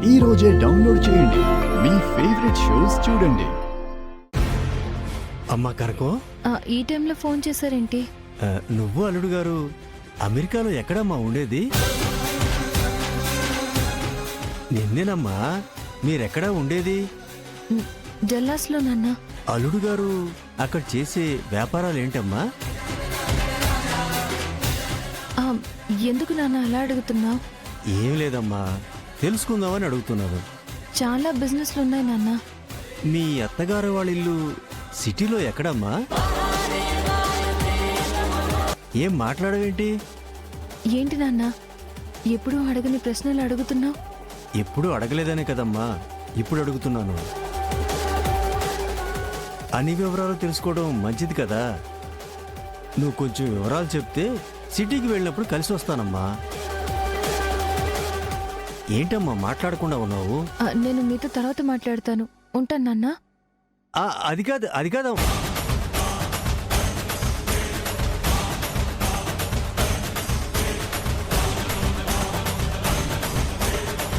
ఈ రోజే డౌన్లోడ్ చేయండి. మీ ఫేవరెట్ షోస్ చూడండి. అమ్మా కనకం, ఈ టైంలో ఫోన్ చేశారేంటి? నువ్వు అల్లుడు గారు అమెరికాలో ఎక్కడమ్మా ఉండేది? నిన్నేనమ్మా. మీరెక్కడా ఉండేది? డల్లాస్లో నాన్న. అల్లుడు గారు అక్కడ చేసే వ్యాపారాలు ఏంటమ్మా? ఎందుకు నాన్న అలా అడుగుతున్నావు? ఏం లేదమ్మా, తెలుసుకుందామని అడుగుతున్నాను. చాలా బిజినెస్లు ఉన్నాయి నాన్న. మీ అత్తగారు వాళ్ళ ఇల్లు సిటీలో ఎక్కడమ్మా? ఏం మాట్లాడవేంటి? ఏంటి నాన్న ఎప్పుడూ అడగని ప్రశ్నలు అడుగుతున్నావు? ఎప్పుడు అడగలేదనే కదమ్మా ఇప్పుడు అడుగుతున్నాను. అన్ని వివరాలు తెలుసుకోవడం మంచిది కదా. నువ్వు కొంచెం వివరాలు చెప్తే సిటీకి వెళ్ళినప్పుడు కలిసి వస్తానమ్మా. ఏంటమ్మా మాట్లాడకుండా ఉన్నావు? నేను మీతో తర్వాత మాట్లాడతాను. ఉంటాను నాన్న. అది కాదమ్మా.